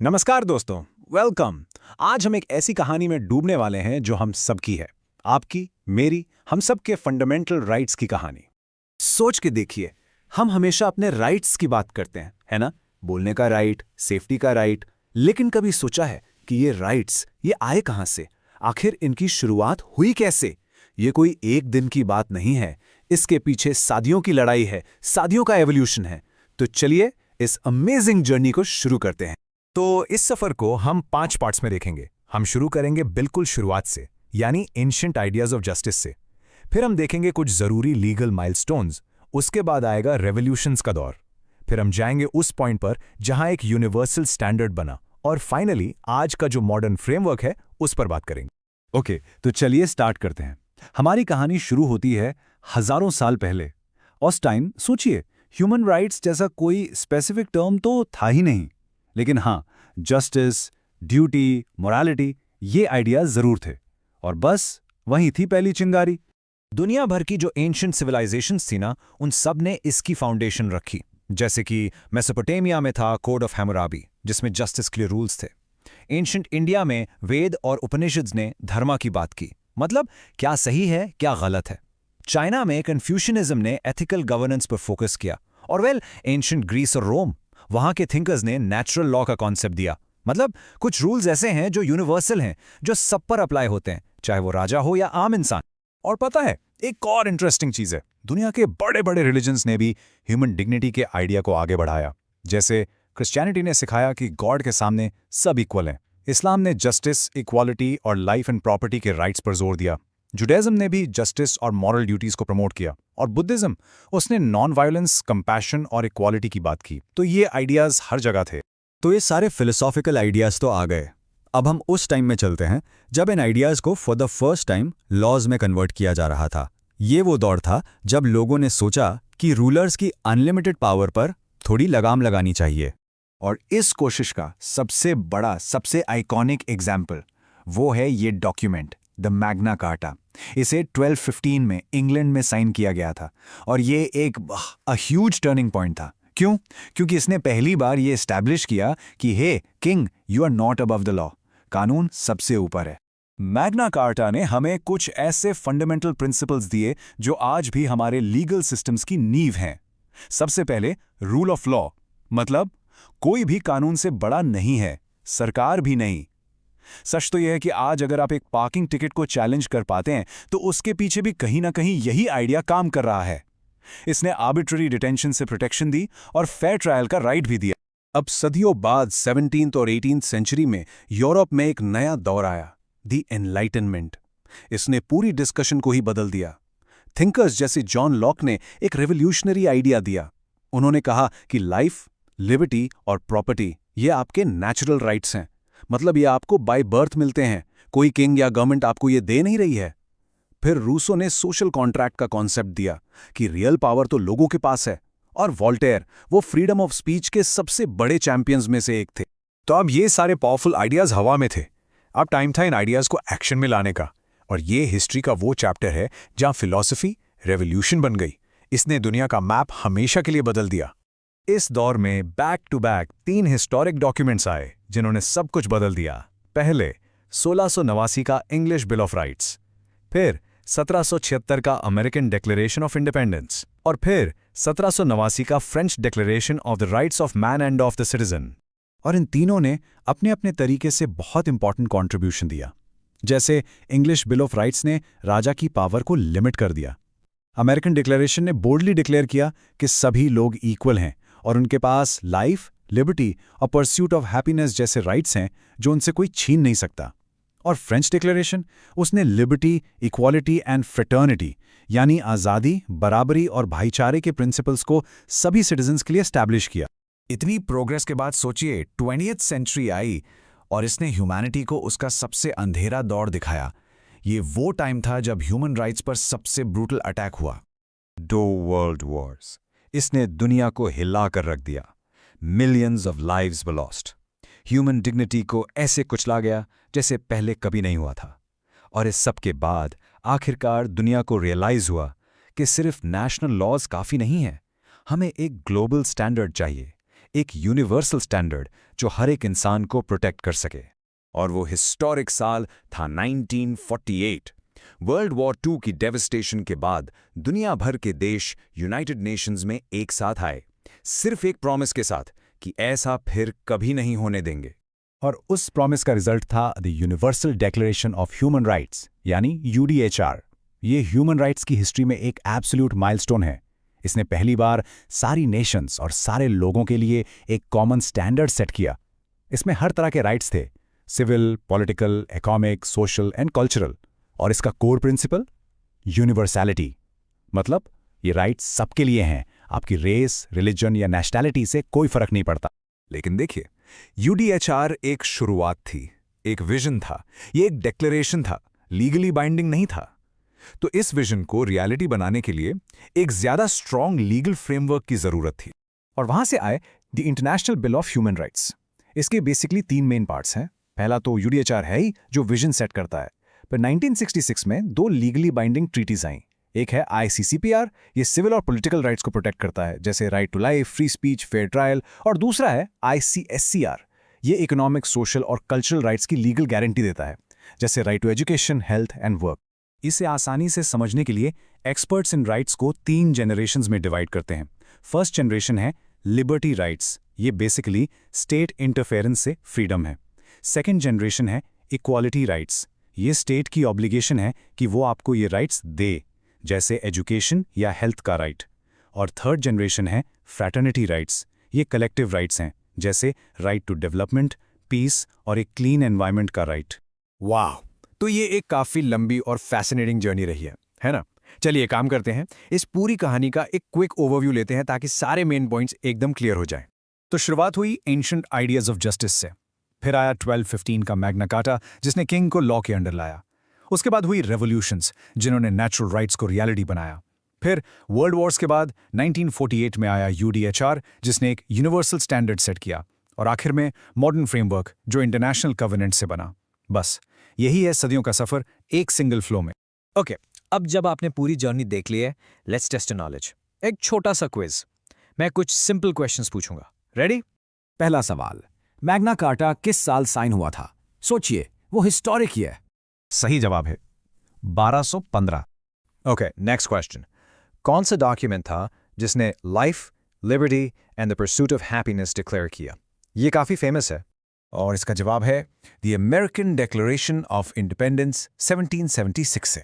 नमस्कार दोस्तों, वेलकम। आज हम एक ऐसी कहानी में डूबने वाले हैं जो हम सबकी है। आपकी, मेरी, हम सब के फंडामेंटल राइट्स की कहानी। सोच के देखिए, हम हमेशा अपने राइट्स की बात करते हैं, है ना? बोलने का राइट, सेफ्टी का राइट। लेकिन कभी सोचा है कि ये राइट्स ये आए कहां से? आखिर इनकी शुरुआत हुई कैसे? ये कोई एक दिन की बात नहीं है। इसके पीछे सदियों की लड़ाई है, सदियों का एवोल्यूशन है। तो चलिए इस अमेजिंग जर्नी को शुरू करते हैं। तो इस सफर को हम 5 पार्ट्स में देखेंगे। हम शुरू करेंगे बिल्कुल शुरुआत से, यानी एंशिएंट आइडियाज ऑफ जस्टिस से। फिर हम देखेंगे कुछ जरूरी लीगल माइलस्टोन्स। उसके बाद आएगा रेवोल्यूशंस का दौर। फिर हम जाएंगे उस पॉइंट पर जहां एक यूनिवर्सल स्टैंडर्ड बना। और फाइनली आज का जो मॉडर्न फ्रेमवर्क है उस पर बात करेंगे। ओके, तो चलिए स्टार्ट करते हैं। हमारी कहानी शुरू होती है हजारों साल पहले। उस टाइम सोचिए, ह्यूमन राइट्स जैसा कोई स्पेसिफिक टर्म तो था ही नहीं। लेकिन हाँ, जस्टिस, ड्यूटी, मोरालिटी, ये आइडियाज जरूर थे। और बस वहीं थी पहली चिंगारी। दुनिया भर की जो एंशिएंट सिविलाइजेशंस थी ना, उन सब ने इसकी फाउंडेशन रखी। जैसे कि मेसोपोटामिया में था कोड ऑफ हैम्मुराबी, जिसमें जस्टिस के लिए रूल्स थे। एंशिएंट इंडिया में वेद और उपनिषद्स ने धर्मा की बात की, मतलब क्या सही है क्या गलत है। चाइना में कन्फ्यूशनिज्म ने एथिकल गवर्नेंस पर फोकस किया। और एंशिएंट ग्रीस और रोम, वहां के थिंकर्स ने नेचुरल लॉ का कॉन्सेप्ट दिया। मतलब कुछ रूल्स ऐसे हैं जो यूनिवर्सल हैं, जो सब पर अप्लाई होते हैं, चाहे वो राजा हो या आम इंसान। और पता है, एक और इंटरेस्टिंग चीज है, दुनिया के बड़े बड़े रिलीजन्स ने भी ह्यूमन डिग्निटी के आइडिया को आगे बढ़ाया। जैसे क्रिश्चियनिटी ने सिखाया कि गॉड के सामने सब इक्वल हैं। इस्लाम ने जस्टिस, इक्वालिटी और लाइफ एंड प्रॉपर्टी के राइट्स पर जोर दिया। जुडाइज्म ने भी जस्टिस और मॉरल ड्यूटीज को प्रमोट किया। और बुद्धिज्म, उसने नॉन वायलेंस, कंपैशन और इक्वालिटी की बात की। तो ये आइडियाज हर जगह थे। तो ये सारे फिलोसॉफिकल आइडियाज तो आ गए। अब हम उस टाइम में चलते हैं जब इन आइडियाज को for the first time laws में कन्वर्ट किया जा रहा था। ये वो दौर था जब लोगों ने सोचा कि रूलर्स की अनलिमिटेड पावर पर थोड़ी लगाम लगानी चाहिए। और इस कोशिश का सबसे बड़ा, सबसे आइकॉनिक एग्जाम्पल वो है ये डॉक्यूमेंट, द मैग्ना कार्टा। इसे 1215 में इंग्लैंड में साइन किया गया था। और ये एक ह्यूज टर्निंग पॉइंट था। क्यों? क्योंकि इसने पहली बार ये एस्टैब्लिश किया कि hey king, you are not above the law. कानून सबसे ऊपर है। मैग्ना कार्टा ने हमें कुछ ऐसे फंडामेंटल प्रिंसिपल्स दिए जो आज भी हमारे लीगल सिस्टम्स की नींव हैं। सबसे पहले रूल ऑफ लॉ, मतलब कोई भी कानून से बड़ा नहीं है, सरकार भी नहीं। सच तो यह है कि आज अगर आप एक पार्किंग टिकट को चैलेंज कर पाते हैं तो उसके पीछे भी कहीं ना कहीं यही आइडिया काम कर रहा है। इसने आर्बिट्ररी डिटेंशन से प्रोटेक्शन दी और फेयर ट्रायल का राइट भी दिया। अब सदियों बाद 17th और 18th सेंचुरी में यूरोप में एक नया दौर आया, द एनलाइटनमेंट। इसने पूरी डिस्कशन को ही बदल दिया। थिंकर्स जैसे जॉन लॉक ने एक रेवोल्यूशनरी आइडिया दिया। उन्होंने कहा कि लाइफ, लिबर्टी और प्रॉपर्टी ये आपके नेचुरल राइट्स हैं। मतलब ये आपको बाय बर्थ मिलते हैं, कोई किंग या गवर्नमेंट आपको ये दे नहीं रही है। फिर रूसो ने सोशल कॉन्ट्रैक्ट का कॉन्सेप्ट दिया कि रियल पावर तो लोगों के पास है। और वॉल्टेयर, वो फ्रीडम ऑफ स्पीच के सबसे बड़े चैंपियंस में से एक थे। तो अब ये सारे पावरफुल आइडियाज हवा में थे। अब टाइम था इन आइडियाज को एक्शन में लाने का। और ये हिस्ट्री का वो चैप्टर है जहां फिलॉसफी रेवोल्यूशन बन गई। इसने दुनिया का मैप हमेशा के लिए बदल दिया। इस दौर में back to back 3 historic documents आए जिन्होंने सब कुछ बदल दिया। पहले 1689 का इंग्लिश बिल ऑफ राइट्स, फिर 1776 का अमेरिकन डिक्लेरेशन ऑफ इंडिपेंडेंस, और फिर 1789 का French declaration of the rights of man end of the citizen. और इन तीनों ने अपने अपने तरीके से बहुत इंपॉर्टेंट कॉन्ट्रीब्यूशन दिया। जैसे इंग्लिश बिल ऑफ राइट्स ने राजा की पावर को लिमिट कर दिया। अमेरिकन डिक्लेरेशन ने बोल्डली डिक्लेयर किया कि सभी लोग इक्वल हैं और उनके पास लाइफ, लिबर्टी और परस्यूट ऑफ हैप्पीनेस जैसे राइट्स हैं जो उनसे कोई छीन नहीं सकता। और फ्रेंच डिक्लेरेशन, उसने लिबर्टी, इक्वालिटी एंड फ्रेटर्निटी यानी आज़ादी, बराबरी और भाईचारे के प्रिंसिपल्स को सभी सिटीजन्स के लिए एस्टैब्लिश किया। इतनी प्रोग्रेस के बाद सोचिए 20th सेंचुरी आई और इसने ह्यूमैनिटी को उसका सबसे अंधेरा दौर दिखाया। ये वो टाइम था जब ह्यूमन राइट्स पर सबसे ब्रूटल अटैक हुआ। 2 वर्ल्ड वॉर्स, इसने दुनिया को हिला कर रख दिया। Millions of lives were lost. Human dignity को ऐसे कुचला गया जैसे पहले कभी नहीं हुआ था। और इस सब के बाद आखिरकार दुनिया को रियलाइज हुआ कि सिर्फ नेशनल लॉज काफ़ी नहीं है, हमें एक ग्लोबल स्टैंडर्ड चाहिए, एक यूनिवर्सल स्टैंडर्ड जो हर एक इंसान को प्रोटेक्ट कर सके। और वो हिस्टोरिक साल था 1948। वर्ल्ड वॉर II की डेवस्टेशन के बाद दुनिया भर के देश यूनाइटेड नेशंस में एक साथ आए, सिर्फ एक प्रॉमिस के साथ कि ऐसा फिर कभी नहीं होने देंगे। और उस प्रॉमिस का रिजल्ट था the universal declaration of human rights, यानी UDHR। ये ह्यूमन राइट्स की हिस्ट्री में एक एब्सोल्यूट माइलस्टोन है। इसने पहली बार सारी नेशंस और सारे लोगों के लिए एक कॉमन स्टैंडर्ड सेट किया। इसमें हर तरह के राइट्स थे, civil, political, economic, social and cultural. और इसका कोर प्रिंसिपल यूनिवर्सैलिटी, मतलब ये राइट्स सबके लिए हैं, आपकी रेस, रिलीजन या नेशनैलिटी से कोई फर्क नहीं पड़ता। लेकिन देखिए, UDHR एक शुरुआत थी, एक विजन था, ये एक डिक्लेरेशन था, लीगली बाइंडिंग नहीं था। तो इस विजन को रियलिटी बनाने के लिए एक ज्यादा स्ट्रॉन्ग लीगल फ्रेमवर्क की जरूरत थी। और वहां से आए the international bill of human rights. इसके बेसिकली 3 मेन पार्ट्स हैं। पहला तो UDHR है ही, जो विजन सेट करता है। फिर 1966 में 2 लीगली बाइंडिंग ट्रीटीज आईं। एक है ICCPR, ये सिविल और पॉलिटिकल राइट्स को प्रोटेक्ट करता है, जैसे right to life, free speech, fair trial. और दूसरा है ICSCR, ये इकोनॉमिक, सोशल और कल्चरल राइट्स की लीगल गारंटी देता है, जैसे right to education, health and work. इसे आसानी से समझने के लिए एक्सपर्ट्स इन राइट्स को 3 जनरेशन्स में डिवाइड करते हैं। फर्स्ट जनरेशन है लिबर्टी राइट्स, ये बेसिकली स्टेट इंटरफेरेंस से फ्रीडम है। सेकेंड जनरेशन है इक्वालिटी राइट्स, ये स्टेट की ऑब्लिगेशन है कि वो आपको ये राइट्स दे, जैसे एजुकेशन या हेल्थ का राइट। और थर्ड जनरेशन है फ्रैटर्निटी राइट्स, ये कलेक्टिव राइट्स हैं, जैसे राइट टू डेवलपमेंट, पीस और एक क्लीन एनवायरनमेंट का राइट। वाह, तो ये एक काफी लंबी और फैसिनेटिंग जर्नी रही है ना? चलिए काम करते हैं, इस पूरी कहानी का एक क्विक ओवरव्यू लेते हैं ताकि सारे मेन पॉइंट्स एकदम क्लियर हो जाएं। तो शुरुआत हुई एंशिएंट आइडियाज ऑफ जस्टिस से। फिर आया 1215 का मैग्ना कार्टा, जिसने किंग को लॉ के अंडर लाया। उसके बाद हुई रेवोल्यूशंस, जिन्होंने नेचुरल राइट्स को रियलिटी बनाया। फिर वर्ल्ड वॉर्स के बाद 1948 में आया UDHR, जिसने एक यूनिवर्सल स्टैंडर्ड सेट किया। और आखिर में मॉडर्न फ्रेमवर्क, जो इंटरनेशनल कवेनेंट से बना। बस यही है सदियों का सफर एक सिंगल फ्लो में। ओके, अब जब आपने पूरी जर्नी देख ली है, लेट्स टेस्ट योर नॉलेज। एक छोटा सा क्विज, मैं कुछ सिंपल क्वेश्चंस पूछूंगा। रेडी? पहला सवाल, मैग्ना कार्टा किस साल साइन हुआ था? सोचिए, वो हिस्टोरिक ही है। सही जवाब है 1215। Okay, next question. कौन सा डॉक्यूमेंट था जिसने life, liberty and the pursuit of happiness declare किया? ये काफी फेमस है। और इसका जवाब है the American declaration of independence 1776 से।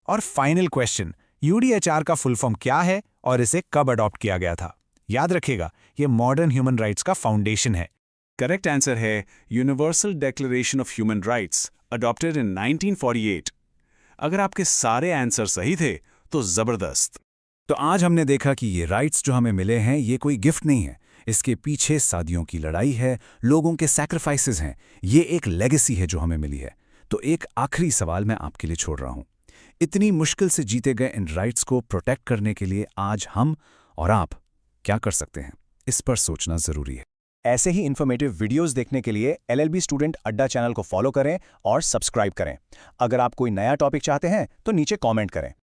और फाइनल क्वेश्चन, UDHR का फुल फॉर्म क्या है और इसे कब अडॉप्ट किया गया था? याद रखिएगा, ये मॉडर्न ह्यूमन राइट्स का फाउंडेशन है। करेक्ट आंसर है universal declaration of human rights, adopted in 1948। अगर आपके सारे आंसर सही थे तो जबरदस्त। तो आज हमने देखा कि ये राइट्स जो हमें मिले हैं, ये कोई गिफ्ट नहीं है। इसके पीछे सदियों की लड़ाई है, लोगों के सैक्रिफाइसेस हैं। ये एक लेगेसी है जो हमें मिली है। तो एक आखिरी सवाल मैं आपके लिए छोड़ रहा हूं। इतनी मुश्किल से जीते गए इन राइट्स को प्रोटेक्ट करने के लिए आज हम और आप क्या कर सकते हैं? इस पर सोचना जरूरी है। ऐसे ही इन्फॉर्मेटिव वीडियोस देखने के लिए LLB स्टूडेंट अड्डा चैनल को फॉलो करें और सब्सक्राइब करें। अगर आप कोई नया टॉपिक चाहते हैं तो नीचे कमेंट करें।